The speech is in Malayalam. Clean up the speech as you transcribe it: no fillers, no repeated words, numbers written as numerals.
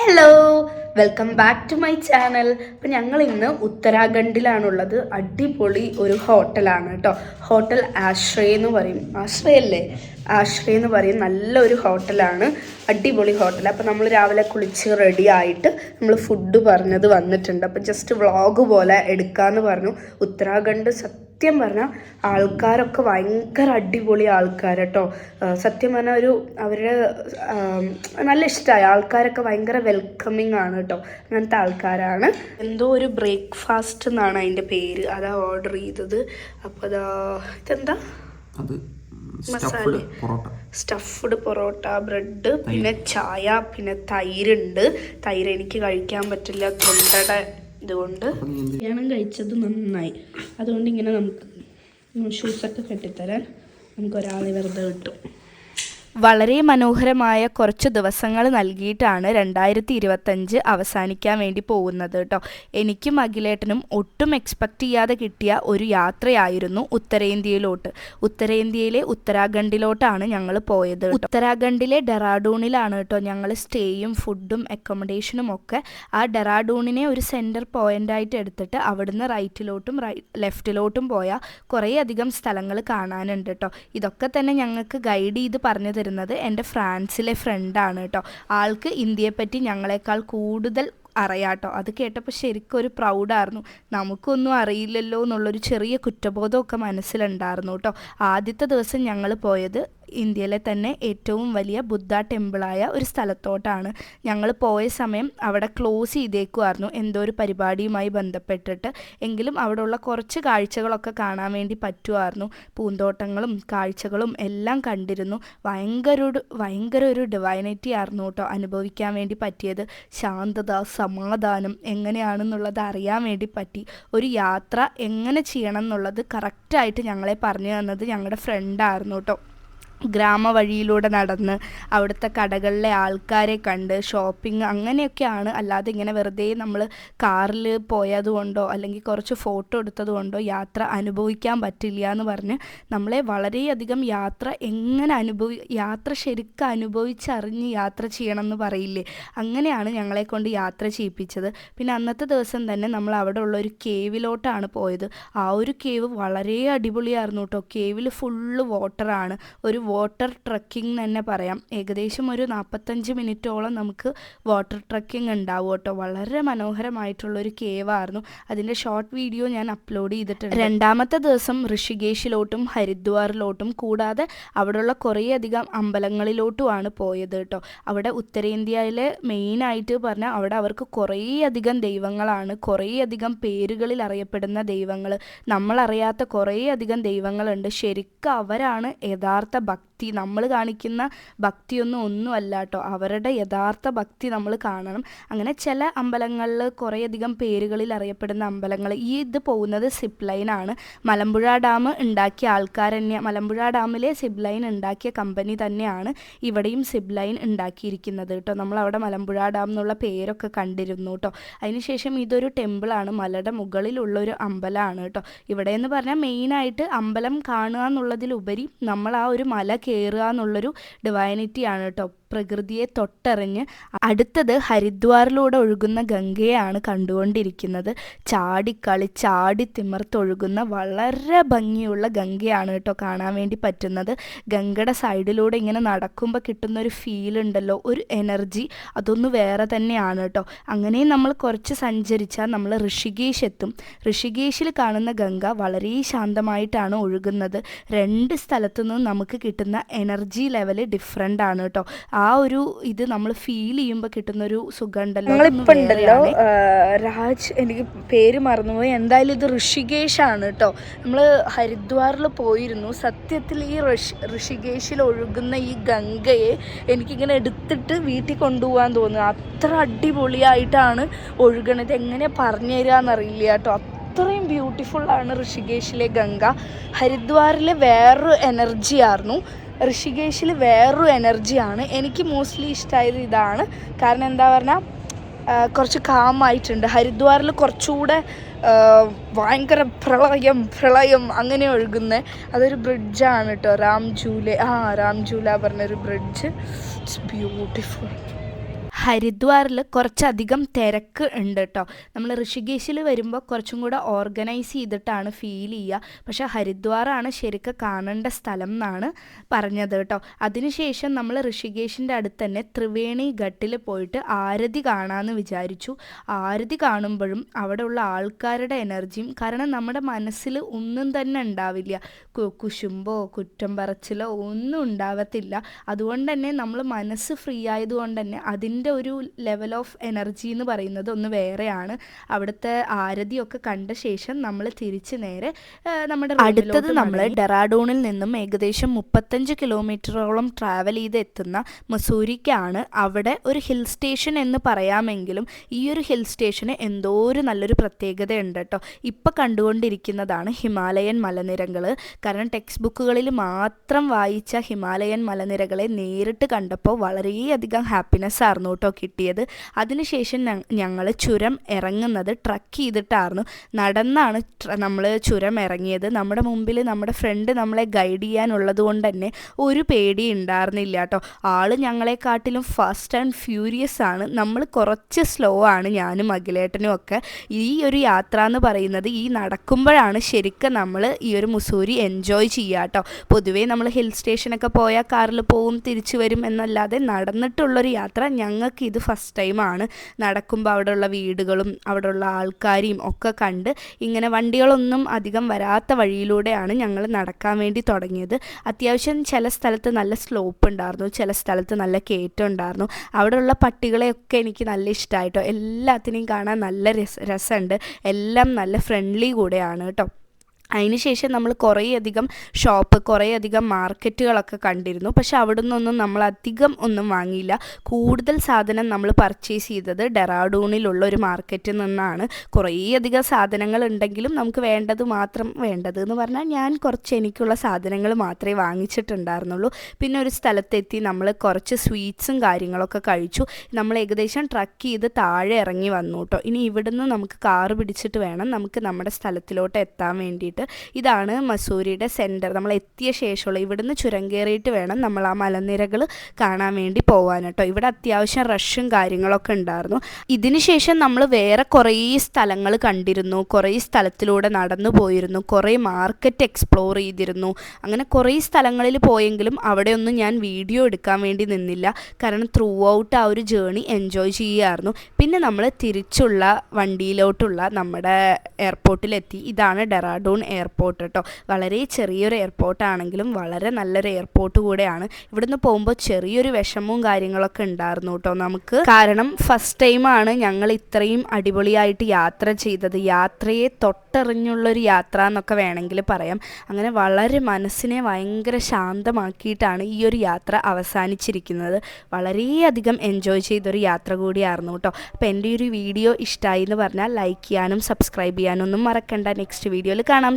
Hello, welcome back to my channel. അപ്പം ഞങ്ങൾ ഇന്ന് ഉത്തരാഖണ്ഡിലാണുള്ളത്. അടിപൊളി ഒരു ഹോട്ടലാണ് കേട്ടോ. ഹോട്ടൽ ആശ്രയ എന്ന് പറയും. ആശ്രയല്ലേ? ആശ്രയ എന്ന് പറയും. നല്ലൊരു ഹോട്ടലാണ്, അടിപൊളി ഹോട്ടൽ. അപ്പം നമ്മൾ രാവിലെ കുളിച്ച് റെഡി ആയിട്ട് നമ്മൾ ഫുഡ് പറഞ്ഞത് വന്നിട്ടുണ്ട്. അപ്പം ജസ്റ്റ് വ്ളോഗ് പോലെ എടുക്കാമെന്ന് പറഞ്ഞു. ഉത്തരാഖണ്ഡ് സത്യം പറഞ്ഞാൽ ആൾക്കാരൊക്കെ ഭയങ്കര അടിപൊളി ആൾക്കാർ കേട്ടോ. സത്യം പറഞ്ഞാൽ അവരുടെ നല്ല ഇഷ്ടമായി. ആൾക്കാരൊക്കെ ഭയങ്കര വെൽക്കമിങ് ആണ് കേട്ടോ. അങ്ങനത്തെ ആൾക്കാരാണ്. എന്തോ ഒരു ബ്രേക്ക്ഫാസ്റ്റ് എന്നാണ് അതിൻ്റെ പേര്. അതാ ഓർഡർ ചെയ്തത്. അപ്പോൾ ഇതെന്താ മസാല, സ്റ്റഫ്ഡ് പൊറോട്ട, ബ്രെഡ്, പിന്നെ ചായ, പിന്നെ തൈരുണ്ട്. തൈര് എനിക്ക് കഴിക്കാൻ പറ്റില്ല തൊണ്ടയുടെ ഇതുകൊണ്ട്. കല്യാണം കഴിച്ചത് നന്നായി. അതുകൊണ്ട് ഇങ്ങനെ നമുക്ക് ഷൂസൊക്കെ കെട്ടിത്തരാൻ നമുക്കൊരാളെ വെറുതെ കിട്ടും. വളരെ മനോഹരമായ കുറച്ച് ദിവസങ്ങൾ നൽകിയിട്ടാണ് 2025 അവസാനിക്കാൻ വേണ്ടി പോകുന്നത് കേട്ടോ. എനിക്കും അഖിലേട്ടനും ഒട്ടും എക്സ്പെക്റ്റ് ചെയ്യാതെ കിട്ടിയ ഒരു യാത്രയായിരുന്നു ഉത്തരേന്ത്യയിലോട്ട്. ഉത്തരേന്ത്യയിലെ ഉത്തരാഖണ്ഡിലോട്ടാണ് ഞങ്ങൾ പോയത്. ഉത്തരാഖണ്ഡിലെ ഡെറാഡൂണിലാണ് കേട്ടോ ഞങ്ങൾ സ്റ്റേയും ഫുഡും അക്കോമഡേഷനും ഒക്കെ. ആ ഡെറാഡൂണിനെ ഒരു സെൻറ്റർ പോയിൻ്റായിട്ട് എടുത്തിട്ട് അവിടുന്ന് റൈറ്റിലോട്ടും ലെഫ്റ്റിലോട്ടും പോയാൽ കുറേയധികം സ്ഥലങ്ങൾ കാണാനുണ്ട് കേട്ടോ. ഇതൊക്കെ തന്നെ ഞങ്ങൾക്ക് ഗൈഡ് ചെയ്ത് പറഞ്ഞു തരുന്നത് എൻ്റെ ഫ്രാൻസിലെ ഫ്രണ്ടാണ് കേട്ടോ. ആൾക്ക് ഇന്ത്യയെപ്പറ്റി ഞങ്ങളെക്കാൾ കൂടുതൽ അറിയാട്ടോ. അത് കേട്ടപ്പോൾ ശരിക്കും ഒരു പ്രൗഡായിരുന്നു. നമുക്കൊന്നും അറിയില്ലല്ലോ എന്നുള്ളൊരു ചെറിയ കുറ്റബോധമൊക്കെ മനസ്സിലുണ്ടായിരുന്നു കേട്ടോ. ആദ്യത്തെ ദിവസം ഞങ്ങൾ പോയത് ഇന്ത്യയിലെ തന്നെ ഏറ്റവും വലിയ ബുദ്ധ ടെമ്പിളായ ഒരു സ്ഥലത്തോട്ടാണ്. ഞങ്ങൾ പോയ സമയം അവിടെ ക്ലോസ് ചെയ്തേക്കുമായിരുന്നു എന്തോ ഒരു പരിപാടിയുമായി ബന്ധപ്പെട്ടിട്ട്. എങ്കിലും അവിടെയുള്ള കുറച്ച് കാഴ്ചകളൊക്കെ കാണാൻ വേണ്ടി പറ്റുമായിരുന്നു. പൂന്തോട്ടങ്ങളും കാഴ്ചകളും എല്ലാം കണ്ടിരുന്നു. ഭയങ്കര ഒരു ഡിവൈനിറ്റി ആയിരുന്നു കേട്ടോ അനുഭവിക്കാൻ വേണ്ടി പറ്റിയത്. ശാന്തത, സമാധാനം എങ്ങനെയാണെന്നുള്ളത് അറിയാൻ വേണ്ടി പറ്റി. ഒരു യാത്ര എങ്ങനെ ചെയ്യണം എന്നുള്ളത് കറക്റ്റായിട്ട് ഞങ്ങളെ പറഞ്ഞു തന്നത് ഞങ്ങളുടെ ഫ്രണ്ടായിരുന്നു കേട്ടോ. ഗ്രാമവഴിയിലൂടെ നടന്ന് അവിടുത്തെ കടകളിലെ ആൾക്കാരെ കണ്ട് ഷോപ്പിംഗ് അങ്ങനെയൊക്കെയാണ്. അല്ലാതെ ഇങ്ങനെ വെറുതെ നമ്മൾ കാറിൽ പോയതുകൊണ്ടോ അല്ലെങ്കിൽ കുറച്ച് ഫോട്ടോ എടുത്തതുകൊണ്ടോ യാത്ര അനുഭവിക്കാൻ പറ്റില്ല എന്ന് പറഞ്ഞ് നമ്മളെ വളരെയധികം യാത്ര ശരിക്കും അനുഭവിച്ചറിഞ്ഞ് യാത്ര ചെയ്യണം എന്ന് പറയില്ലേ, അങ്ങനെയാണ് ഞങ്ങളെ കൊണ്ട് യാത്ര ചെയ്യിപ്പിച്ചത്. പിന്നെ അന്നത്തെ ദിവസം തന്നെ നമ്മൾ അവിടെ ഉള്ള ഒരു കേവിലോട്ടാണ് പോയത്. ആ ഒരു കേവ് വളരെ അടിപൊളിയായിരുന്നു കേട്ടോ. കേവിൽ ഫുള്ള് വാട്ടറാണ്. ഒരു വാട്ടർ ട്രക്കിംഗ് തന്നെ പറയാം. ഏകദേശം ഒരു 45 മിനിറ്റോളം നമുക്ക് വാട്ടർ ട്രക്കിംഗ് ഉണ്ടാവും കേട്ടോ. വളരെ മനോഹരമായിട്ടുള്ളൊരു കേവായിരുന്നു. അതിൻ്റെ ഷോർട്ട് വീഡിയോ ഞാൻ അപ്ലോഡ് ചെയ്തിട്ടുണ്ട്. രണ്ടാമത്തെ ദിവസം ഋഷികേശിലോട്ടും ഹരിദ്വാറിലോട്ടും കൂടാതെ അവിടെയുള്ള കുറേയധികം അമ്പലങ്ങളിലോട്ടുമാണ് പോയത് കേട്ടോ. അവിടെ ഉത്തരേന്ത്യയിലെ മെയിനായിട്ട് പറഞ്ഞാൽ അവിടെ അവർക്ക് കുറേയധികം ദൈവങ്ങളാണ്. കുറേയധികം പേരുകളിൽ അറിയപ്പെടുന്ന ദൈവങ്ങൾ, നമ്മളറിയാത്ത കുറേയധികം ദൈവങ്ങളുണ്ട്. ശരിക്കും അവരാണ് യഥാർത്ഥ ഭക്തി. നമ്മൾ കാണിക്കുന്ന ഭക്തിയൊന്നും അല്ല കേട്ടോ. അവരുടെ യഥാർത്ഥ ഭക്തി നമ്മൾ കാണണം. അങ്ങനെ ചില അമ്പലങ്ങളിൽ കുറേയധികം പേരുകളിൽ അറിയപ്പെടുന്ന അമ്പലങ്ങൾ. ഇത് പോകുന്നത് സിപ്പ് ലൈനാണ്. മലമ്പുഴ ഡാം ഉണ്ടാക്കിയ ആൾക്കാർ തന്നെ, മലമ്പുഴ ഡാമിലെ സിപ്പ് ലൈൻ ഉണ്ടാക്കിയ കമ്പനി തന്നെയാണ് ഇവിടെയും സിപ്പ് ലൈൻ ഉണ്ടാക്കിയിരിക്കുന്നത് കേട്ടോ. നമ്മളവിടെ മലമ്പുഴ ഡാം എന്നുള്ള പേരൊക്കെ കണ്ടിരുന്നു കേട്ടോ. അതിനുശേഷം ഇതൊരു ടെമ്പിളാണ്, മലയുടെ മുകളിലുള്ളൊരു അമ്പലമാണ് കേട്ടോ. ഇവിടെ എന്ന് പറഞ്ഞാൽ മെയിനായിട്ട് അമ്പലം കാണുക എന്നുള്ളതിലുപരി നമ്മൾ ആ ഒരു മല കയറുക എന്നുള്ളൊരു ഡിവൈനിറ്റിയാണ് കേട്ടോ. പ്രകൃതിയെ തൊട്ടറിഞ്ഞ്. അടുത്തത് ഹരിദ്വാറിലൂടെ ഒഴുകുന്ന ഗംഗയാണ് കണ്ടുകൊണ്ടിരിക്കുന്നത്. ചാടി തിമർത്തൊഴുകുന്ന വളരെ ഭംഗിയുള്ള ഗംഗയാണ് കേട്ടോ കാണാൻ വേണ്ടി പറ്റുന്നത്. ഗംഗയുടെ സൈഡിലൂടെ ഇങ്ങനെ നടക്കുമ്പോൾ കിട്ടുന്നൊരു ഫീൽ ഉണ്ടല്ലോ, ഒരു എനർജി, അതൊന്ന് വേറെ തന്നെയാണ് കേട്ടോ. അങ്ങനെ നമ്മൾ കുറച്ച് സഞ്ചരിച്ചാൽ നമ്മൾ ഋഷികേശ് എത്തും. ഋഷികേശിൽ കാണുന്ന ഗംഗ വളരെ ശാന്തമായിട്ടാണ് ഒഴുകുന്നത്. രണ്ട് സ്ഥലത്തു നിന്നും നമുക്ക് കിട്ടുന്ന എനർജി ലെവല് ഡിഫറെൻ്റ് ആണ് കേട്ടോ. ആ ഒരു ഇത് നമ്മൾ ഫീൽ ചെയ്യുമ്പോൾ കിട്ടുന്നൊരു സുഖം ഉണ്ടല്ലോ. ഞങ്ങളിപ്പോൾ ഉണ്ടല്ലോ രാജ്, എനിക്ക് പേര് മറന്നുപോയി. എന്തായാലും ഇത് ഋഷികേശാണ് കേട്ടോ. നമ്മൾ ഹരിദ്വാറിൽ പോയിരുന്നു. സത്യത്തിൽ ഈ ഋഷികേശിൽ ഒഴുകുന്ന ഈ ഗംഗയെ എനിക്കിങ്ങനെ എടുത്തിട്ട് വീട്ടിൽ കൊണ്ടുപോകാൻ തോന്നുന്നു. അത്ര അടിപൊളിയായിട്ടാണ് ഒഴുകണത്. എങ്ങനെ പറഞ്ഞു തരാമെന്നറിയില്ല കേട്ടോ. അത്രയും ബ്യൂട്ടിഫുള്ളാണ് ഋഷികേശിലെ ഗംഗ. ഹരിദ്വാറിൽ വേറൊരു എനർജി ആയിരുന്നു, ഋഷികേശിൽ വേറൊരു എനർജിയാണ്. എനിക്ക് മോസ്റ്റ്ലി ഇഷ്ടമായത് ഇതാണ്. കാരണം എന്താ പറഞ്ഞാൽ കുറച്ച് കാമായിട്ടുണ്ട്. ഹരിദ്വാറിൽ കുറച്ചുകൂടെ ഭയങ്കര പ്രളയം അങ്ങനെ ഒഴുകുന്നത്. അതൊരു ബ്രിഡ്ജാണ് കേട്ടോ, രാംജൂല പറഞ്ഞൊരു ബ്രിഡ്ജ്. It's beautiful. ഹരിദ്വാറിൽ കുറച്ചധികം തിരക്ക് ഉണ്ട് കേട്ടോ. നമ്മൾ ഋഷികേശിൽ വരുമ്പോൾ കുറച്ചും കൂടെ ഓർഗനൈസ് ചെയ്തിട്ടാണ് ഫീൽ ചെയ്യുക. പക്ഷേ ഹരിദ്വാറാണ് ശരിക്കും കാണേണ്ട സ്ഥലം എന്നാണ് പറഞ്ഞത് കേട്ടോ. അതിനുശേഷം നമ്മൾ ഋഷികേശിൻ്റെ അടുത്ത് തന്നെ ത്രിവേണി ഘട്ടിൽ പോയിട്ട് ആരതി കാണാമെന്ന് വിചാരിച്ചു. ആരതി കാണുമ്പോഴും അവിടെയുള്ള ആൾക്കാരുടെ എനർജിയും, കാരണം നമ്മുടെ മനസ്സിൽ ഒന്നും തന്നെ ഉണ്ടാവില്ല, കുശുമ്പോ കുറ്റം പറച്ചിലോ ഒന്നും ഉണ്ടാവത്തില്ല. അതുകൊണ്ട് തന്നെ നമ്മൾ മനസ്സ് ഫ്രീ ആയതുകൊണ്ട് തന്നെ അതിൻ്റെ ഒരു ലെവൽ ഓഫ് എനർജി എന്ന് പറയുന്നത് ഒന്ന് വേറെയാണ്. അവിടുത്തെ ആരതിയൊക്കെ കണ്ട ശേഷം നമ്മൾ തിരിച്ച് നേരെ നമ്മുടെ അടുത്തത് നമ്മൾ ഡെറാഡൂണിൽ നിന്നും ഏകദേശം 35 കിലോമീറ്ററോളം ട്രാവൽ ചെയ്ത് എത്തുന്ന മസൂരിക്കാണ്. അവിടെ ഒരു ഹിൽ സ്റ്റേഷൻ എന്ന് പറയാമെങ്കിലും ഈ ഒരു ഹിൽ സ്റ്റേഷന് എന്തോ ഒരു നല്ലൊരു പ്രത്യേകതയുണ്ട് കേട്ടോ. ഇപ്പം കണ്ടുകൊണ്ടിരിക്കുന്നതാണ് ഹിമാലയൻ മലനിരകൾ. കാരണം ടെക്സ്റ്റ് ബുക്കുകളിൽ മാത്രം വായിച്ച ഹിമാലയൻ മലനിരകളെ നേരിട്ട് കണ്ടപ്പോൾ വളരെയധികം ഹാപ്പിനെസ് ആയിരുന്നു കേട്ടോ കിട്ടിയത്. അതിനുശേഷം ഞങ്ങൾ ചുരം ഇറങ്ങുന്നത് ട്രക്ക് ചെയ്തിട്ടായിരുന്നു. നടന്നാണ് നമ്മൾ ചുരം ഇറങ്ങിയത്. നമ്മുടെ മുമ്പിൽ നമ്മുടെ ഫ്രണ്ട് നമ്മളെ ഗൈഡ് ചെയ്യാനുള്ളത് കൊണ്ട് തന്നെ ഒരു പേടി ഉണ്ടായിരുന്നില്ല കേട്ടോ. ആള് ഞങ്ങളെക്കാട്ടിലും ഫാസ്റ്റ് ആൻഡ് ഫ്യൂരിയസ് ആണ്. നമ്മൾ കുറച്ച് സ്ലോ ആണ്, ഞാനും അഖിലേട്ടനും ഒക്കെ. ഈ ഒരു യാത്ര എന്ന് പറയുന്നത് ഈ നടക്കുമ്പോഴാണ് ശരിക്കും നമ്മൾ ഈ ഒരു മുസൂരി എൻജോയ് ചെയ്യുക കേട്ടോ. പൊതുവേ നമ്മൾ ഹിൽ സ്റ്റേഷനൊക്കെ പോയാൽ കാറിൽ പോവും തിരിച്ചു വരും എന്നല്ലാതെ നടന്നിട്ടുള്ളൊരു യാത്ര ഞങ്ങൾക്ക് ഇത് ഫസ്റ്റ് ടൈമാണ്. നടക്കുമ്പോൾ അവിടെയുള്ള വീടുകളും അവിടെയുള്ള ആൾക്കാരെയും ഒക്കെ കണ്ട് ഇങ്ങനെ വണ്ടികളൊന്നും അധികം വരാത്ത വഴിയിലൂടെയാണ് ഞങ്ങൾ നടക്കാൻ വേണ്ടി തുടങ്ങിയത്. അത്യാവശ്യം ചില സ്ഥലത്ത് നല്ല സ്ലോപ്പ് ഉണ്ടായിരുന്നു, ചില സ്ഥലത്ത് നല്ല കയറ്റം ഉണ്ടായിരുന്നു. അവിടെയുള്ള പട്ടികളെയൊക്കെ എനിക്ക് നല്ല ഇഷ്ടമായിട്ടോ. എല്ലാത്തിനെയും കാണാൻ നല്ല രസമുണ്ട്. എല്ലാം നല്ല ഫ്രണ്ട്ലി കൂടെയാണ് കേട്ടോ. അതിനുശേഷം നമ്മൾ കുറേയധികം ഷോപ്പ്, കുറേയധികം മാർക്കറ്റുകളൊക്കെ കണ്ടിരുന്നു. പക്ഷെ അവിടെ നിന്നൊന്നും നമ്മൾ അധികം ഒന്നും വാങ്ങിയില്ല. കൂടുതൽ സാധനം നമ്മൾ പർച്ചേസ് ചെയ്തത് ഡെറാഡൂണിലുള്ള ഒരു മാർക്കറ്റിൽ നിന്നാണ്. കുറേയധികം സാധനങ്ങൾ ഉണ്ടെങ്കിലും നമുക്ക് വേണ്ടത് എന്ന് പറഞ്ഞാൽ ഞാൻ കുറച്ച് എനിക്കുള്ള സാധനങ്ങൾ മാത്രമേ വാങ്ങിച്ചിട്ടുണ്ടായിരുന്നുള്ളൂ. പിന്നെ ഒരു സ്ഥലത്തെത്തി നമ്മൾ കുറച്ച് സ്വീറ്റ്സും കാര്യങ്ങളൊക്കെ കഴിച്ചു. നമ്മൾ ഏകദേശം ട്രക്ക് ചെയ്ത് താഴെ ഇറങ്ങി വന്നു കേട്ടോ. ഇനി ഇവിടുന്ന് നമുക്ക് കാറ് പിടിച്ചിട്ട് വേണം നമുക്ക് നമ്മുടെ സ്ഥലത്തിലോട്ട് എത്താൻ വേണ്ടിയിട്ട്. ഇതാണ് മസൂരിയുടെ സെൻറ്റർ. നമ്മൾ എത്തിയ ശേഷമുള്ള ഇവിടുന്ന് ചുരം കയറിയിട്ട് വേണം നമ്മൾ ആ മലനിരകൾ കാണാൻ വേണ്ടി പോകാൻ കേട്ടോ. ഇവിടെ അത്യാവശ്യം റഷും കാര്യങ്ങളൊക്കെ ഉണ്ടായിരുന്നു. ഇതിന് ശേഷം നമ്മൾ വേറെ കുറേ സ്ഥലങ്ങൾ കണ്ടിരുന്നു, കുറേ സ്ഥലത്തിലൂടെ നടന്നു പോയിരുന്നു, കുറേ മാർക്കറ്റ് എക്സ്പ്ലോർ ചെയ്തിരുന്നു. അങ്ങനെ കുറേ സ്ഥലങ്ങളിൽ പോയെങ്കിലും അവിടെയൊന്നും ഞാൻ വീഡിയോ എടുക്കാൻ വേണ്ടി നിന്നില്ല. കാരണം ത്രൂ ഔട്ട് ആ ഒരു ജേണി എൻജോയ് ചെയ്യുകയായിരുന്നു. പിന്നെ നമ്മൾ തിരിച്ചുള്ള വണ്ടിയിലോട്ടുള്ള നമ്മുടെ എയർപോർട്ടിലെത്തി. ഇതാണ് ഡെറാഡൂൺ എയർപോർട്ട് കേട്ടോ. വളരെ ചെറിയൊരു എയർപോർട്ടാണെങ്കിലും വളരെ നല്ലൊരു എയർപോർട്ട് കൂടെയാണ്. ഇവിടുന്ന് പോകുമ്പോൾ ചെറിയൊരു വിഷമവും കാര്യങ്ങളൊക്കെ ഉണ്ടായിരുന്നു കേട്ടോ നമുക്ക്. കാരണം ഫസ്റ്റ് ടൈമാണ് ഞങ്ങൾ ഇത്രയും അടിപൊളിയായിട്ട് യാത്ര ചെയ്തത്. യാത്രയെ തൊട്ടറിഞ്ഞുള്ളൊരു യാത്ര എന്നൊക്കെ വേണമെങ്കിൽ പറയാം. അങ്ങനെ വളരെ മനസ്സിനെ ഭയങ്കര ശാന്തമാക്കിയിട്ടാണ് ഈ ഒരു യാത്ര അവസാനിച്ചിരിക്കുന്നത്. വളരെയധികം എൻജോയ് ചെയ്തൊരു യാത്ര കൂടിയായിരുന്നു കേട്ടോ. അപ്പോൾ എൻ്റെ ഒരു വീഡിയോ ഇഷ്ടമായി എന്ന് പറഞ്ഞാൽ ലൈക്ക് ചെയ്യാനും സബ്സ്ക്രൈബ് ചെയ്യാനും ഒന്നും മറക്കണ്ട. നെക്സ്റ്റ് വീഡിയോയിൽ കാണാം.